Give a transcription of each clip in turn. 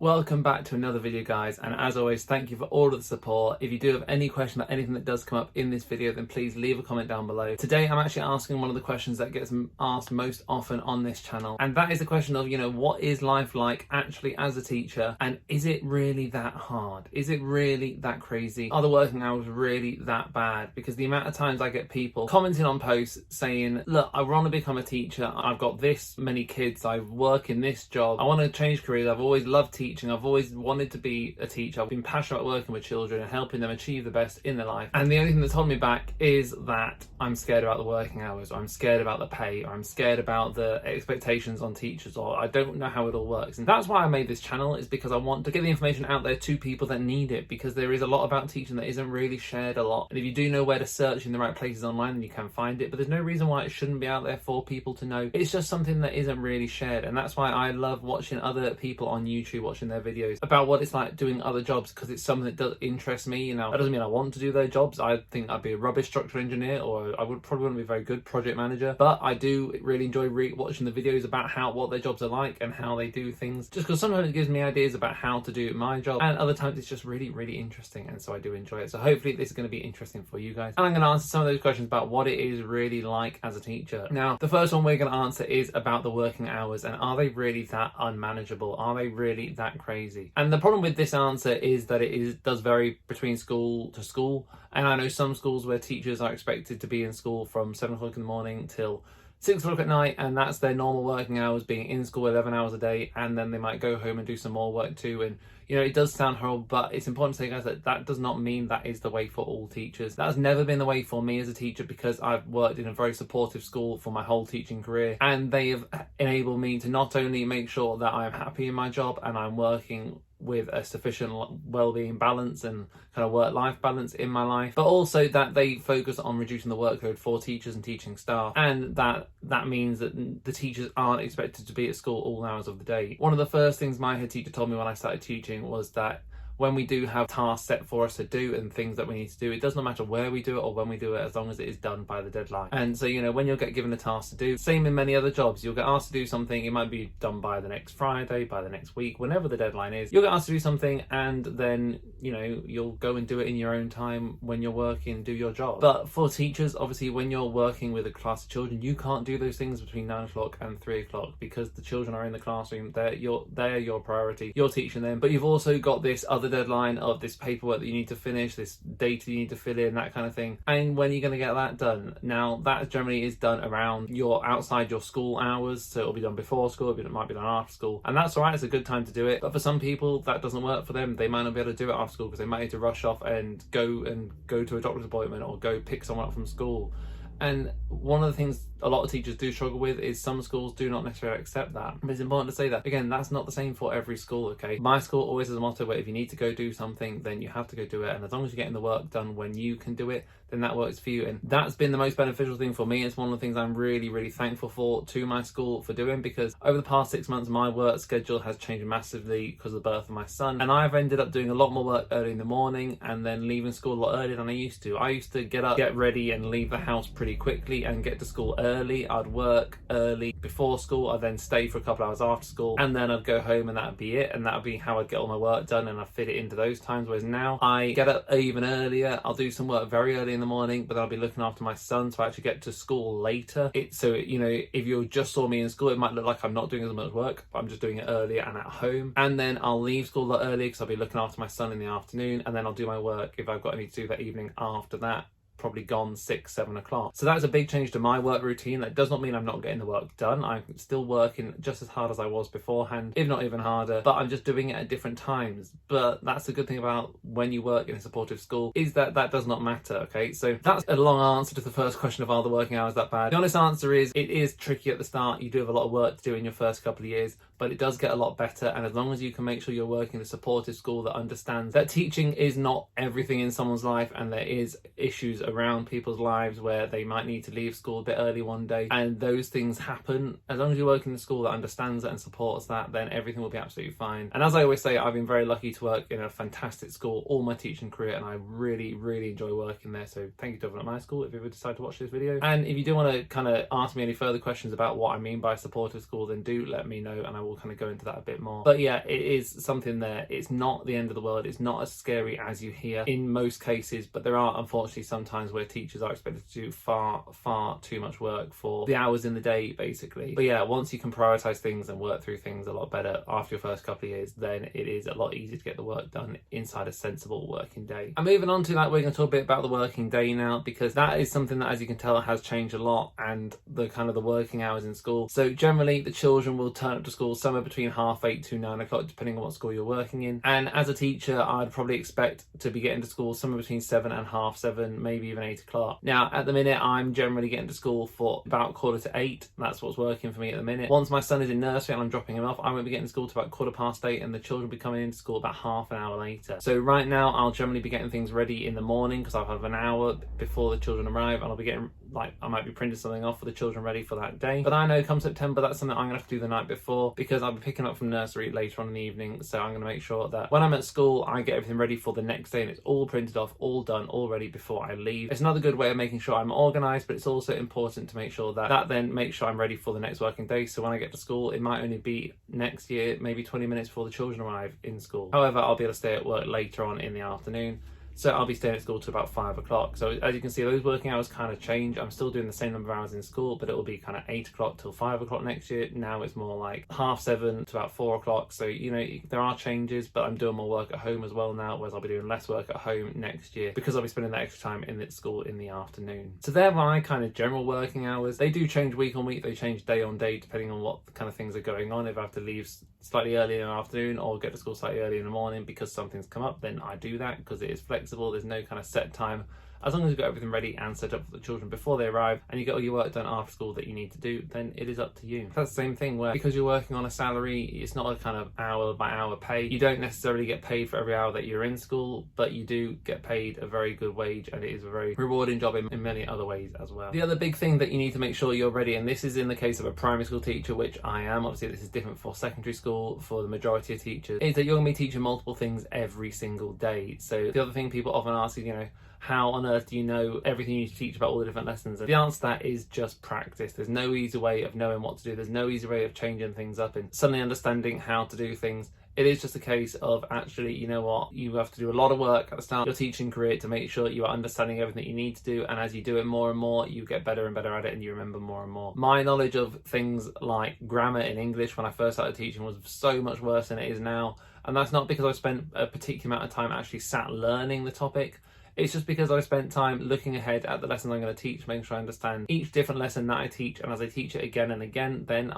Welcome back to another video, guys, and as always, thank you for all of the support. If you do have any question about anything that does come up in this video, then please leave a comment down below. Today I'm actually asking one of the questions that gets asked most often on this channel, and that is the question of, what is life like actually as a teacher, and is it really that hard? Is it really that crazy? Are the working hours really that bad? Because the amount of times I get people commenting on posts saying, look, I want to become a teacher, I've got this many kids, I work in this job, I want to change careers, I've always loved teaching, I've always wanted to be a teacher, I've been passionate about working with children and helping them achieve the best in their life, and the only thing that's holding me back is that I'm scared about the working hours, or I'm scared about the pay, or I'm scared about the expectations on teachers, or I don't know how it all works. And that's why I made this channel, is because I want to get the information out there to people that need it, because there is a lot about teaching that isn't really shared a lot, and if you do know where to search in the right places online, then you can find it, but there's no reason why it shouldn't be out there for people to know. It's just something that isn't really shared, and that's why I love watching other people on YouTube, watching their videos about what it's like doing other jobs, because it's something that does interest me. That doesn't mean I want to do their jobs. I think I'd be a rubbish structural engineer, or I probably wouldn't be a very good project manager, but I do really enjoy watching the videos about what their jobs are like and how they do things, just because sometimes it gives me ideas about how to do my job, and other times it's just really interesting, and so I do enjoy it. So hopefully this is going to be interesting for you guys, and I'm going to answer some of those questions about what it is really like as a teacher. Now, the first one we're going to answer is about the working hours, and are they really that unmanageable? Are they really that crazy? And the problem with this answer is that it does vary between school to school, and I know some schools where teachers are expected to be in school from 7 o'clock in the morning till 6 o'clock at night, and that's their normal working hours, being in school 11 hours a day, and then they might go home and do some more work too. And it does sound horrible, but it's important to say, guys, that does not mean that is the way for all teachers. That has never been the way for me as a teacher, because I've worked in a very supportive school for my whole teaching career, and they have enabled me to not only make sure that I'm happy in my job and I'm working with a sufficient well-being balance and kind of work-life balance in my life, but also that they focus on reducing the workload for teachers and teaching staff, and that means that the teachers aren't expected to be at school all hours of the day. One of the first things my head teacher told me when I started teaching was that when we do have tasks set for us to do and things that we need to do, it does not matter where we do it or when we do it, as long as it is done by the deadline. And so, when you'll get given a task to do, same in many other jobs, you'll get asked to do something, it might be done by the next Friday, by the next week, whenever the deadline is, you'll get asked to do something, and then, you'll go and do it in your own time when you're working, do your job. But for teachers, obviously, when you're working with a class of children, you can't do those things between 9 o'clock and 3 o'clock, because the children are in the classroom, they're your priority, you're teaching them, but you've also got this other deadline of this paperwork that you need to finish, this data you need to fill in, that kind of thing. And when you're going to get that done? Now, that generally is done around outside your school hours, so it'll be done before school, it might be done after school, and that's all right, it's a good time to do it. But for some people, that doesn't work for them. They might not be able to do it after school, because they might need to rush off and go to a doctor's appointment, or go pick someone up from school. And one of the things a lot of teachers do struggle with is some schools do not necessarily accept that. But it's important to say that, again, that's not the same for every school, okay? My school always has a motto where if you need to go do something, then you have to go do it. And as long as you're getting the work done when you can do it, then that works for you. And that's been the most beneficial thing for me. It's one of the things I'm really thankful to my school for doing, because over the past 6 months, my work schedule has changed massively because of the birth of my son. And I've ended up doing a lot more work early in the morning, and then leaving school a lot earlier than I used to. I used to get up, get ready, and leave the house pretty quickly and get to school early. I'd work early before school, I'd then stay for a couple hours after school, and then I'd go home, and that'd be it. And that'd be how I'd get all my work done, and I'd fit it into those times. Whereas now I get up even earlier, I'll do some work very early in the morning, but I'll be looking after my son, so I actually get to school later. If you just saw me in school, it might look like I'm not doing as much work, but I'm just doing it earlier and at home. And then I'll leave school a lot earlier, because I'll be looking after my son in the afternoon, and then I'll do my work if I've got any to do that evening after that, probably gone 6-7 o'clock. So that's a big change to my work routine. That does not mean I'm not getting the work done. I'm still working just as hard as I was beforehand, if not even harder, but I'm just doing it at different times. But that's the good thing about when you work in a supportive school, is that does not matter, okay? So that's a long answer to the first question of, are the working hours that bad? The honest answer is, it is tricky at the start. You do have a lot of work to do in your first couple of years, but it does get a lot better. And as long as you can make sure you're working in a supportive school that understands that teaching is not everything in someone's life, and there is issues around people's lives where they might need to leave school a bit early one day, and those things happen, as long as you work in a school that understands that and supports that, then everything will be absolutely fine. And as I always say, I've been very lucky to work in a fantastic school all my teaching career, and I really enjoy working there. So thank you to everyone at my school if you ever decide to watch this video. And if you do want to kind of ask me any further questions about what I mean by supportive school, then do let me know, and I will we'll kind of go into that a bit more. But yeah, it is something there. It's not the end of the world. It's not as scary as you hear in most cases, but there are unfortunately some times where teachers are expected to do far too much work for the hours in the day, basically. But yeah, once you can prioritize things and work through things a lot better after your first couple of years, then it is a lot easier to get the work done inside a sensible working day. And moving on to that, we're going to talk a bit about the working day now, because that is something that, as you can tell, has changed a lot, and the kind of the working hours in school. So generally the children will turn up to school somewhere between 8:30 to 9 o'clock, depending on what school you're working in. And as a teacher, I'd probably expect to be getting to school somewhere between 7 and half 7, maybe even 8 o'clock. Now, at the minute, I'm generally getting to school for about 7:45. That's what's working for me at the minute. Once my son is in nursery and I'm dropping him off, I won't be getting to school to about 8:15, and the children will be coming into school about half an hour later. So right now, I'll generally be getting things ready in the morning, because I'll have an hour before the children arrive, and I'll be getting, like, I might be printing something off for the children ready for that day. But I know come September, that's something I'm going to have to do the night before, because I'll be picking up from nursery later on in the evening. So I'm going to make sure that when I'm at school, I get everything ready for the next day, and it's all printed off, all done, all ready before I leave. It's another good way of making sure I'm organised, but it's also important to make sure that then makes sure I'm ready for the next working day. So when I get to school, it might only be next year, maybe 20 minutes before the children arrive in school. However, I'll be able to stay at work later on in the afternoon. So I'll be staying at school till about 5 o'clock. So as you can see, those working hours kind of change. I'm still doing the same number of hours in school, but it'll be kind of 8 o'clock till 5 o'clock next year. Now it's more like 7:30 to about 4 o'clock. So, you know, there are changes, but I'm doing more work at home as well now, whereas I'll be doing less work at home next year, because I'll be spending that extra time in the school in the afternoon. So they're my kind of general working hours. They do change week on week. They change day on day, depending on what kind of things are going on. If I have to leave slightly early in the afternoon or get to school slightly early in the morning because something's come up, then I do that, because it is flexible. There's no kind of set time. As long as you've got everything ready and set up for the children before they arrive, and you get all your work done after school that you need to do, then it is up to you. That's the same thing where, because you're working on a salary, it's not a kind of hour by hour pay. You don't necessarily get paid for every hour that you're in school, but you do get paid a very good wage, and it is a very rewarding job in many other ways as well. The other big thing that you need to make sure you're ready, and this is in the case of a primary school teacher, which I am, obviously this is different for secondary school for the majority of teachers, is that you're going to be teaching multiple things every single day. So the other thing people often ask is, you know, how on earth do you know everything you need to teach about all the different lessons? And the answer to that is just practice. There's no easy way of knowing what to do. There's no easy way of changing things up and suddenly understanding how to do things. It is just a case of actually, you know what, you have to do a lot of work at the start of your teaching career to make sure you are understanding everything that you need to do, and as you do it more and more, you get better and better at it, and you remember more and more. My knowledge of things like grammar in English when I first started teaching was so much worse than it is now, and that's not because I spent a particular amount of time actually sat learning the topic. It's just because I spent time looking ahead at the lessons I'm going to teach, making sure I understand each different lesson that I teach, and as I teach it again and again, then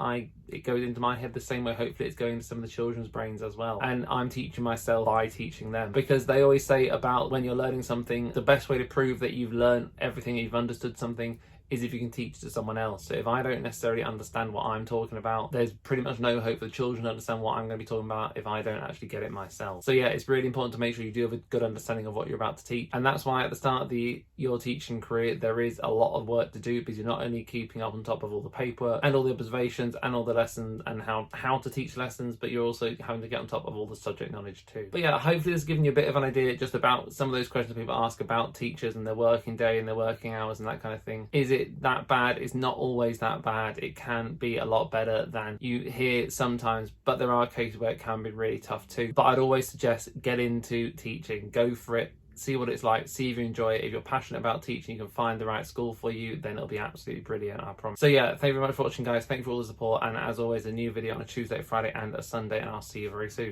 it goes into my head the same way hopefully it's going to some of the children's brains as well. And I'm teaching myself by teaching them, because they always say about when you're learning something, the best way to prove that you've learned everything, you've understood something, is if you can teach to someone else. So if I don't necessarily understand what I'm talking about, there's pretty much no hope for the children to understand what I'm going to be talking about if I don't actually get it myself. So yeah, it's really important to make sure you do have a good understanding of what you're about to teach. And that's why at the start of your teaching career, there is a lot of work to do, because you're not only keeping up on top of all the paperwork and all the observations and all the lessons and how to teach lessons, but you're also having to get on top of all the subject knowledge too. But yeah, hopefully this has given you a bit of an idea just about some of those questions people ask about teachers and their working day and their working hours and that kind of thing. Is it that bad? It's not always that bad. It can be a lot better than you hear sometimes, but there are cases where it can be really tough too. But I'd always suggest get into teaching, go for it, see what it's like, see if you enjoy it. If you're passionate about teaching, you can find the right school for you, then it'll be absolutely brilliant, I promise. So yeah, thank you very much for watching, guys. Thank you for all the support, and as always, a new video on a Tuesday, Friday and a Sunday, and I'll see you very soon.